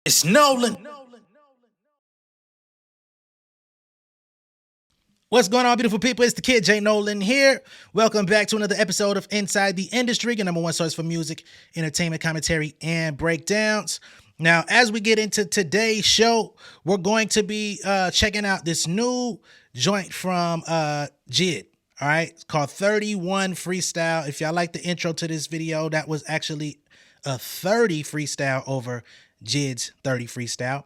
It's Nolan. What's going on, beautiful people? It's the kid J Nolan here. Welcome back to another episode of Inside the Industry, your number one source for music, entertainment, commentary, and breakdowns. Now, as we get into today's show, we're going to be checking out this new joint from JID. All right, it's called 31 Freestyle. If y'all like the intro to this video, that was actually a 30 freestyle over JID's 30 freestyle.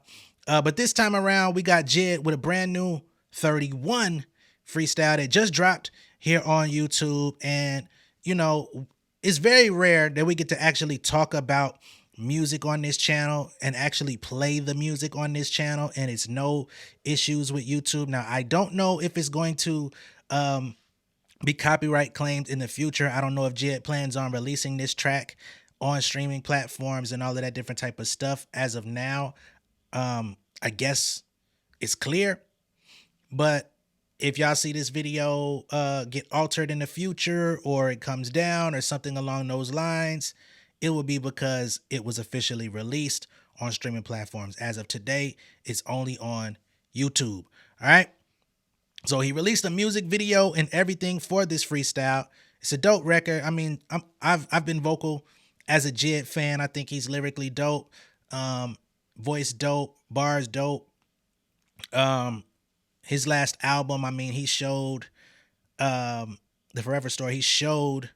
But this time around, we got JID with a brand new 31 freestyle that just dropped here on YouTube. And, you know, it's very rare that we get to actually talk about music on this channel and actually play the music on this channel, and it's no issues with YouTube. Now, I don't know if it's going to be copyright claimed in the future. I don't know if JID plans on releasing this track on streaming platforms and all of that different type of stuff. As of now, I guess it's clear. But if y'all see this video get altered in the future, or it comes down or something along those lines, it will be because it was officially released on streaming platforms. As of today, it's only on YouTube. All right. So he released a music video and everything for this freestyle. It's a dope record. I mean, I've been vocal as a JID fan. I think he's lyrically dope, voice dope, bars dope. His last album, I mean, he showed the Forever Story. He showed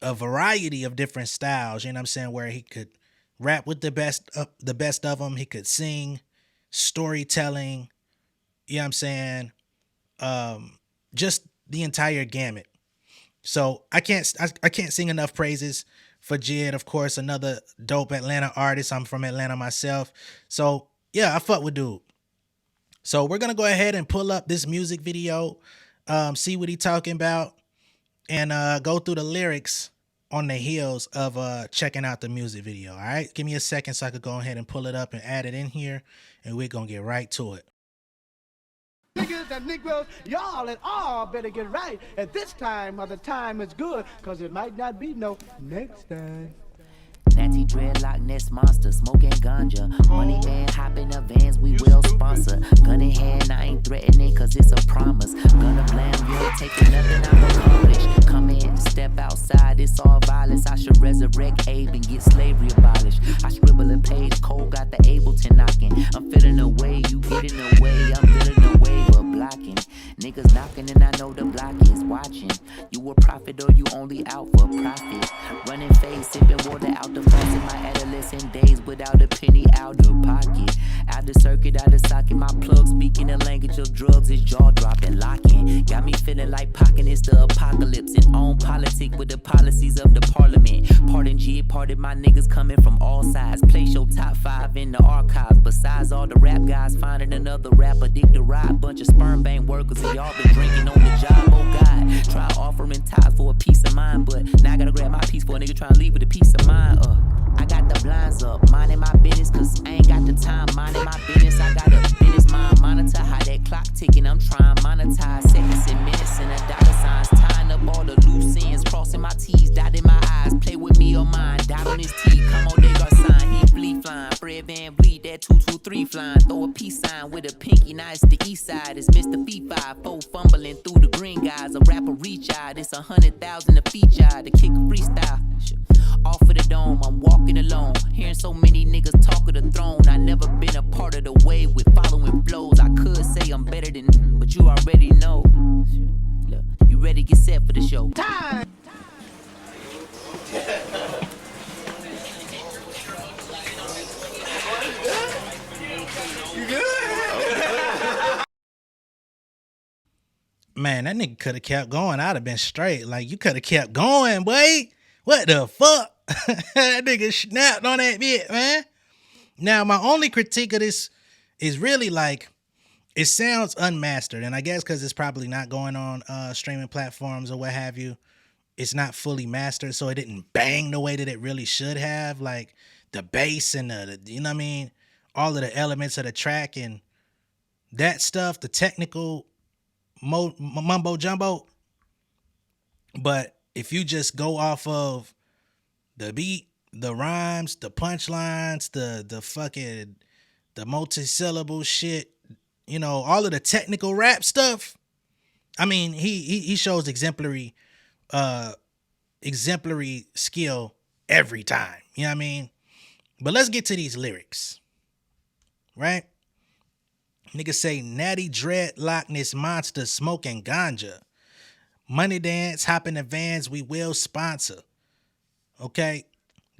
a variety of different styles. You know what I'm saying? Where he could rap with the best of them. He could sing, storytelling. You know what I'm saying? Just the entire gamut. So I can't sing enough praises for JID. Of course, another dope Atlanta artist. I'm from Atlanta myself. So yeah, I fuck with dude. So we're gonna go ahead and pull up this music video, see what he talking about, and go through the lyrics on the heels of checking out the music video. All right, give me a second so I could go ahead and pull it up and add it in here, and we're gonna get right to it. Niggas and Negroes, y'all and all better get right at this time, or the time is good, cause it might not be no next time. Natty dreadlock nest monster, smoking ganja. Money and hop in the vans, we will sponsor. Gun in hand, I ain't threatening, cause it's a promise. Gonna blame you, taking nothing I'm accomplished. Come in, step outside, it's all violence. I should resurrect Abe and get slavery abolished. I scribble a page, Cole got the Ableton knocking. I'm feeling the way, you get in the way. I'm feeling the wave of blocking. Niggas knocking and I know the block is watching. You a prophet or you only out for profit. Running face, sipping water out the faucet. My adolescent days without a penny out of pocket. Out the circuit, out the socket. My plug speaking the language of drugs is jaw dropping, locking. Got me feeling like pocking it's the apocalypse. And on politic with the policies of the parliament. Pardon G, pardon my niggas coming from all sides. Place your top 5 in the archives. Besides all the rap guys, finding another rapper, dick to ride. Bunch of sperm bank workers and y'all been drinking on the job, oh God. Try offering ties for a peace of mind, but now I gotta grab my piece for a nigga trying to leave with a peace of mind. I got the blinds up, minding my business, cause I ain't got the time, minding my business. I got a business mind, monitor how that clock ticking. I'm trying to monetize seconds and minutes and the dollar signs, tying up all the loose ends, crossing my T's, dotting my I's. Play with me or mine, dot on his T, come on, they got sign. He flee flying, Fred Van Vliet, that 223 flying. Throw a peace sign with a pinky, now it's the east side. It's Mr. Fee-5, 4 fumbling through the green guys. A rapper reach out, it's 100,000 a feature to kick a freestyle. Off of the dome, I'm walking alone. Hearing so many niggas talk of the throne. I never been a part of the wave with following flows. I could say I'm better than, but you already know. Look, you ready to get set for the show? Time! Man, that nigga could have kept going. I'd have been straight. Like, you could have kept going, boy. What the fuck? That nigga snapped on that bit, man. Now, my only critique of this is really like, it sounds unmastered. And I guess because it's probably not going on streaming platforms or what have you, it's not fully mastered. So it didn't bang the way that it really should have. Like the bass and the you know what I mean? All of the elements of the track and that stuff, the technical mumbo jumbo. But if you just go off of the beat the rhymes, the punchlines, the fucking the multi-syllable shit, you know, all of the technical rap stuff. I mean, he shows exemplary skill every time. You know what I mean? But let's get to these lyrics. Right? Niggas say natty dreadlockness monster smoking ganja. Money dance, hop in the vans, we will sponsor. Okay?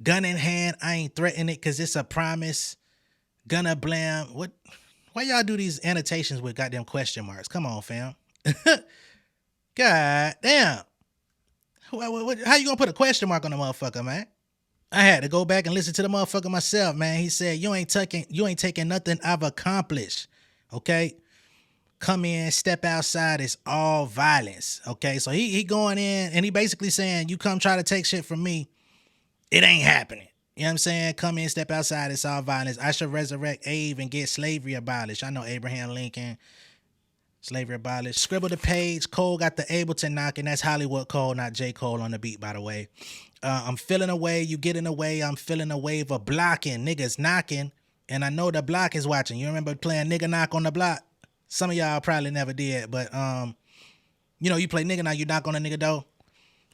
Gun in hand, I ain't threatening it cause it's a promise. Gonna blam. What? Why y'all do these annotations with goddamn question marks? Come on, fam. God damn. How you gonna put a question mark on the motherfucker, man? I had to go back and listen to the motherfucker myself, man. He said, you ain't taking nothing I've accomplished. Okay? Come in, step outside, it's all violence. Okay? So he going in and he basically saying, you come try to take shit from me, it ain't happening. You know what I'm saying? Come in, step outside, it's all violence. I should resurrect Abe and get slavery abolished. I know Abraham Lincoln, slavery abolished. Scribble the page, Cole got the Ableton knocking. That's Hollywood Cole, not J. Cole on the beat, by the way. I'm feeling away, you get in the way. I'm feeling a wave of blocking, niggas knocking. And I know the block is watching. You remember playing nigga knock on the block? Some of y'all probably never did, but you know, you play nigga knock, you knock on a nigga door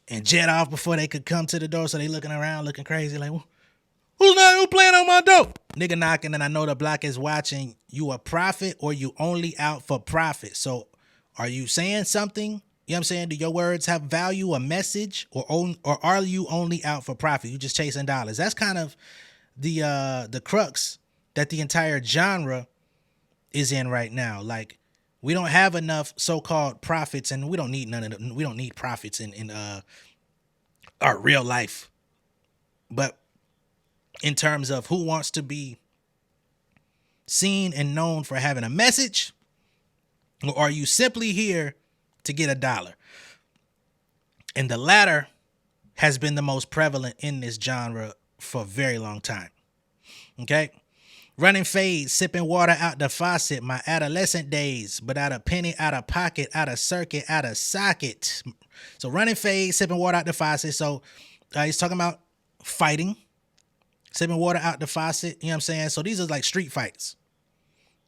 and jet off before they could come to the door, so they looking around, looking crazy, like, who playing on my door? Nigga knocking, and I know the block is watching. You a prophet or you only out for profit? So are you saying something? You know what I'm saying? Do your words have value, a message, or are you only out for profit? You just chasing dollars. That's kind of the crux that the entire genre is in right now. Like, we don't have enough so-called prophets, and we don't need none of them. We don't need prophets in our real life. But in terms of who wants to be seen and known for having a message, or are you simply here to get a dollar? And the latter has been the most prevalent in this genre for a very long time. Okay? Running fades, sipping water out the faucet, my adolescent days, but out of penny, out of pocket, out of circuit, out of socket. So running fades, sipping water out the faucet. So he's talking about fighting, sipping water out the faucet. You know what I'm saying? So these are like street fights,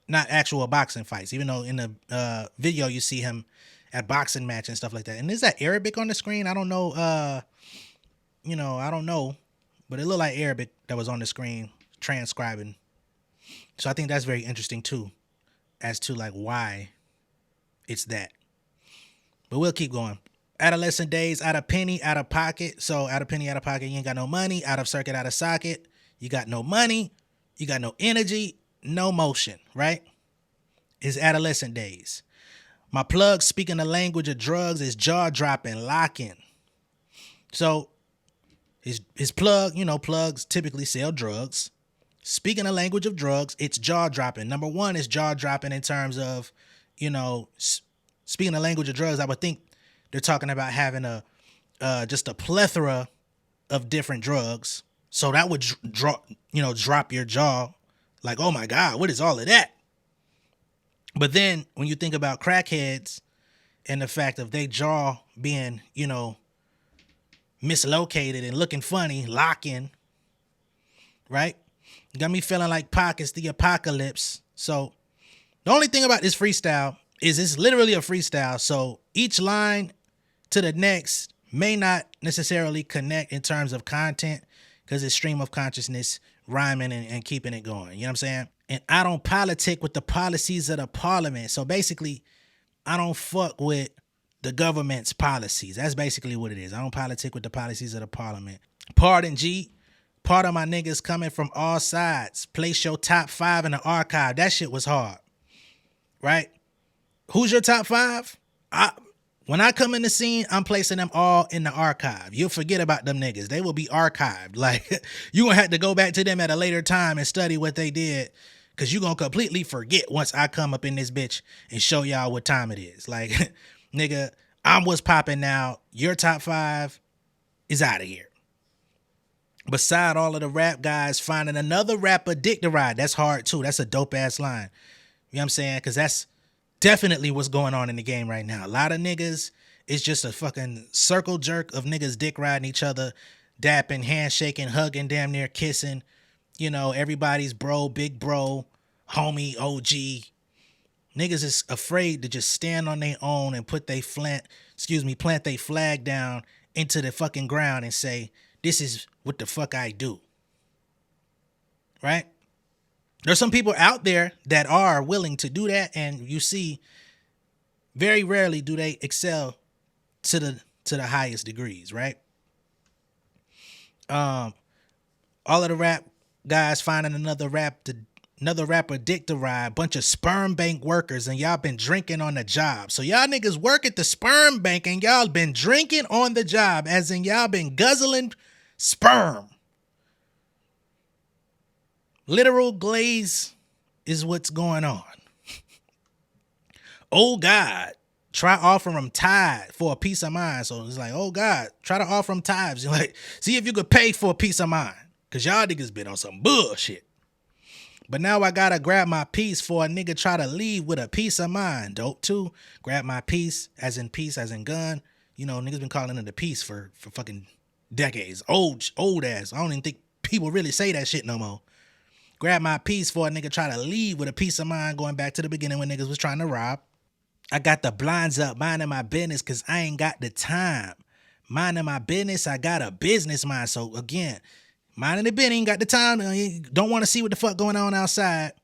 not actual boxing fights, even though in the video you see him at boxing match and stuff like that. And is that Arabic on the screen? I don't know. I don't know, but it looked like Arabic that was on the screen transcribing. So I think that's very interesting too, as to like why it's that. But we'll keep going. Adolescent days, out of penny, out of pocket. So out of penny, out of pocket, you ain't got no money. Out of circuit, out of socket. You got no money. You got no energy, no motion, right? It's adolescent days. My plug speaking the language of drugs is jaw-dropping, locking. So his plug, plugs typically sell drugs. Speaking the language of drugs, it's jaw-dropping. Number one is jaw-dropping in terms of, speaking the language of drugs. I would think they're talking about having just a plethora of different drugs. So that would drop your jaw. Like, oh my God, what is all of that? But then when you think about crackheads and the fact of their jaw being, mislocated and looking funny, locking, right? Got me feeling like Pockets, the apocalypse. So the only thing about this freestyle is it's literally a freestyle. So each line to the next may not necessarily connect in terms of content because it's stream of consciousness, rhyming and keeping it going. You know what I'm saying? And I don't politic with the policies of the parliament. So basically, I don't fuck with the government's policies. That's basically what it is. I don't politic with the policies of the parliament. Pardon, G. Part of my niggas coming from all sides. Place your top 5 in the archive. That shit was hard. Right? Who's your top 5? When I come in the scene, I'm placing them all in the archive. You'll forget about them niggas. They will be archived. Like, you gonna have to go back to them at a later time and study what they did, because you gonna completely forget once I come up in this bitch and show y'all what time it is. Like, nigga, I'm what's popping now. Your top 5 is out of here. Beside all of the rap guys, finding another rapper dick to ride. That's hard too. That's a dope ass line. You know what I'm saying? Because that's definitely what's going on in the game right now. A lot of niggas, it's just a fucking circle jerk of niggas dick riding each other. dapping, handshaking, hugging, damn near kissing. You know, everybody's bro, big bro, homie, OG. Niggas is afraid to just stand on their own and put plant their flag down into the fucking ground and say, this is what the fuck I do. Right? There's some people out there that are willing to do that, and you see very rarely do they excel to the highest degrees, right? All of the rap guys finding another rapper dick to ride, bunch of sperm bank workers, and y'all been drinking on the job. So y'all niggas work at the sperm bank and y'all been drinking on the job, as in y'all been guzzling sperm. Literal glaze is what's going on. Oh God, try offering them tithe for a peace of mind. So it's like, oh God, try to offer them tithes. You're like, see if you could pay for a peace of mind. Cause y'all niggas been on some bullshit. But now I gotta grab my piece for a nigga try to leave with a peace of mind. Dope too. Grab my piece, as in peace, as in gun. You know, niggas been calling it a piece for fucking decades. Old ass. I don't even think people really say that shit no more. Grab my piece for a nigga try to leave with a peace of mind, going back to the beginning when niggas was trying to rob. I got the blinds up, minding my business, cause I ain't got the time. Minding my business, I got a business mind. So again, minding the business, ain't got the time. Don't want to see what the fuck going on outside.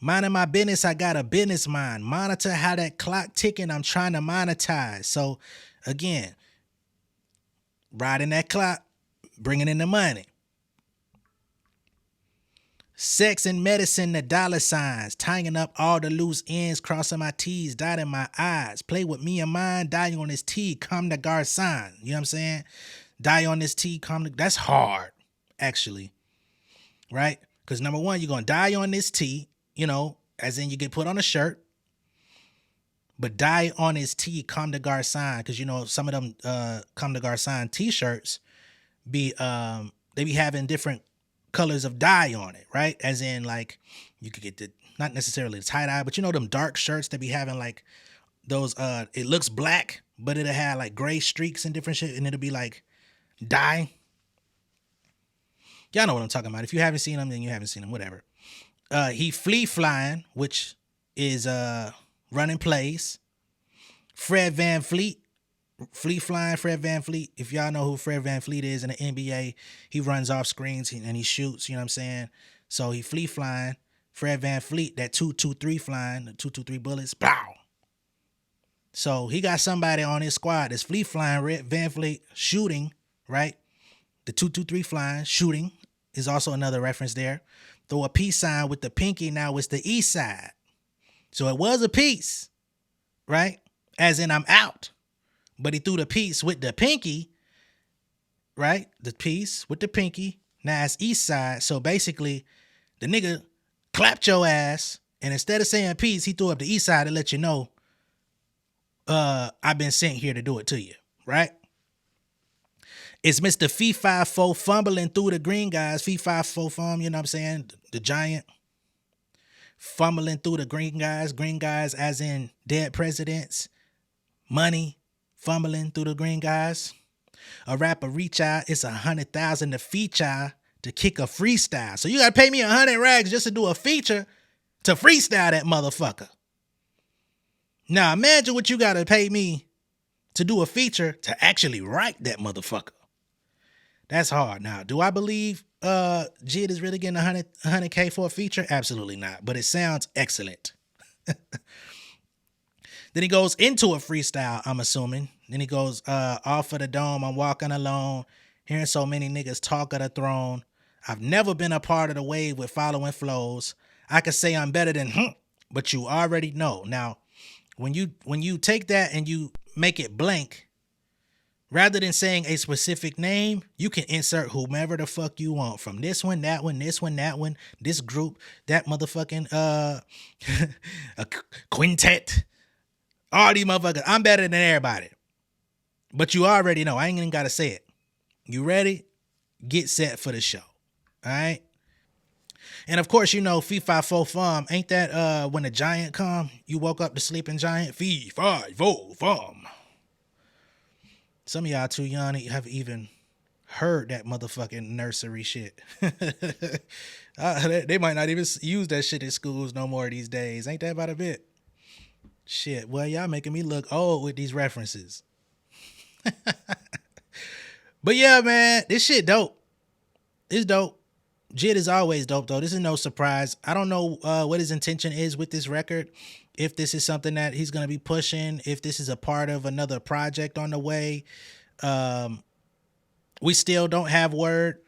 Minding my business, I got a business mind. Monitor how that clock ticking, I'm trying to monetize. So again, riding that clock, bringing in the money. Sex and medicine, the dollar signs, tying up all the loose ends, crossing my T's, dotting my I's. Play with me and mine, die on this T, come the garçon. You know what I'm saying? Die on this T, that's hard, actually. Right? Because number one, you're going to die on this T, you know, as in you get put on a shirt. But die on this T, come the garçon. Because, you know, some of them come the garçon t-shirts they be having different colors of dye on it, right? As in, like, you could get not necessarily the tie-dye, but you know them dark shirts that be having like those it looks black, but it'll have like gray streaks and different shit, and it'll be like dye. Y'all know what I'm talking about. If you haven't seen them, then you haven't seen them, whatever. He flea flying, which is running plays. Fred VanVleet, flea flying, Fred VanVleet. If y'all know who Fred VanVleet is in the NBA, he runs off screens and he shoots, you know what I'm saying? So he flea flying. Fred VanVleet, that 2-2-3 flying, the 2-2-3 bullets, pow. So he got somebody on his squad that's flea flying, Red VanVleet shooting, right? The 2-2-3 flying, shooting is also another reference there. Throw a peace sign with the pinky, now it's the east side. So it was a peace, right? As in I'm out. But he threw the piece with the pinky, right? The piece with the pinky. Now it's east side. So basically, the nigga clapped your ass, and instead of saying peace, he threw up the east side to let you know, I've been sent here to do it to you, right? It's Mr. Fee 5-4 fumbling through the green guys. Fee 5-4 fum, you know what I'm saying? The giant. Fumbling through the green guys as in dead presidents, money. Fumbling through the green guys. A rapper reach out, it's 100,000 to feature to kick a freestyle. So you gotta pay me 100 rags just to do a feature to freestyle that motherfucker. Now imagine what you gotta pay me to do a feature to actually write that motherfucker. That's hard. Now, do I believe JID is really getting 100K for a feature? Absolutely not. But it sounds excellent. Then he goes into a freestyle, I'm assuming. Then he goes, off of the dome, I'm walking alone, hearing so many niggas talk of the throne. I've never been a part of the wave with following flows. I could say I'm better than, but you already know. Now, when you take that and you make it blank, rather than saying a specific name, you can insert whomever the fuck you want from this one, that one, this one, that one, this group, that motherfucking a quintet. All these motherfuckers, I'm better than everybody. But you already know. I ain't even got to say it. You ready? Get set for the show. All right? And of course, you know, Fee 5-4 fum. Ain't that when the giant come, you woke up the sleeping giant? Fee 5-4 fum. Some of y'all too young to have even heard that motherfucking nursery shit. They might not even use that shit in schools no more these days. Ain't that about a bit? Shit, well, y'all making me look old with these references. But yeah, man, this shit dope. It's dope. JID is always dope, though. This is no surprise. I don't know what his intention is with this record. If this is something that he's going to be pushing, if this is a part of another project on the way. We still don't have word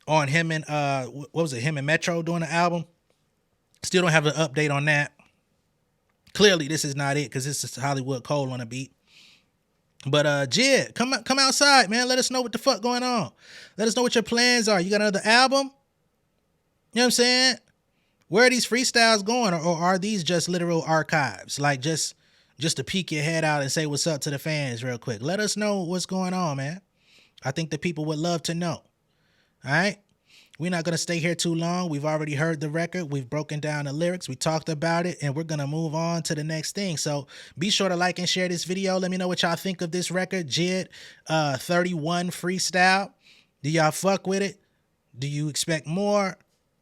on him and what was it? Him and Metro doing the album. Still don't have an update on that. Clearly, this is not it because this is Hollywood Cole on a beat. But JID, come outside, man. Let us know what the fuck going on. Let us know what your plans are. You got another album? You know what I'm saying? Where are these freestyles going, or are these just literal archives? Like just to peek your head out and say what's up to the fans real quick. Let us know what's going on, man. I think the people would love to know. All right? We're not going to stay here too long. We've already heard the record. We've broken down the lyrics. We talked about it, and we're going to move on to the next thing. So be sure to like and share this video. Let me know what y'all think of this record, JID 31 Freestyle. Do y'all fuck with it? Do you expect more?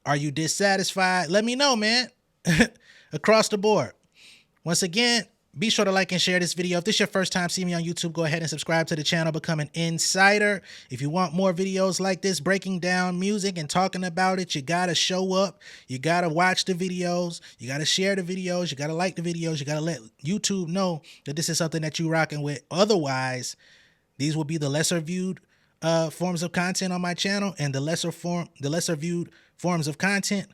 Are you dissatisfied? Let me know, man. Across the board. Once again, be sure to like and share this video. If this is your first time seeing me on YouTube, go ahead and subscribe to the channel, become an insider. If you want more videos like this, breaking down music and talking about it, you got to show up. You got to watch the videos. You got to share the videos. You got to like the videos. You got to let YouTube know that this is something that you're rocking with. Otherwise, these will be the lesser viewed forms of content on my channel, and the lesser viewed forms of content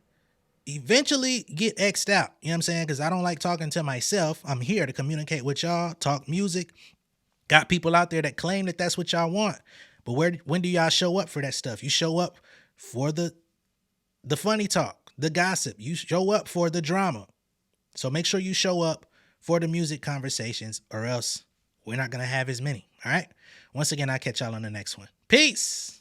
eventually get X'd out. You know what I'm saying? Because I don't like talking to myself. I'm here to communicate with y'all, talk music. Got people out there that claim that that's what y'all want. But when do y'all show up for that stuff? You show up for the funny talk, the gossip. You show up for the drama. So make sure you show up for the music conversations, or else we're not going to have as many. All right? Once again, I'll catch y'all on the next one. Peace.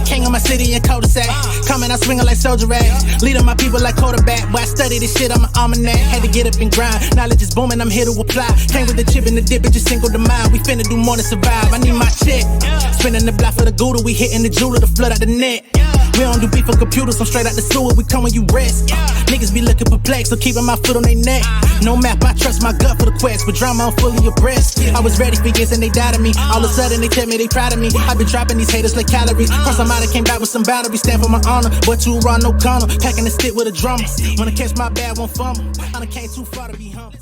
King of my city and cul-de-sac. Coming out swinging like soldier rag. Leading my people like quarterback. Boy, I study this shit, I'm an almanac. Had to get up and grind. Knowledge is booming, I'm here to apply. Came with the chip and the dip, it just single the mind. We finna do more than survive. I need my check. Spinning the block for the Gouda. We hitting the jeweler to flood out the net. We don't do beef for computers, I'm straight out the sewer. We come when you rest. Niggas be looking perplexed, so keeping my foot on their neck. No map, I trust my gut for the quest. But drama, I'm fully abreast. I was ready for years and they doubted me. All of a sudden they tell me they proud of me. I been dropping these haters like calories. Cross I'm out, I came back with some boundaries. Stand for my honor, but too raw, no corner. Packing the stick with a drummer. When I catch my bad, won't fumble. I done came too far to be humble.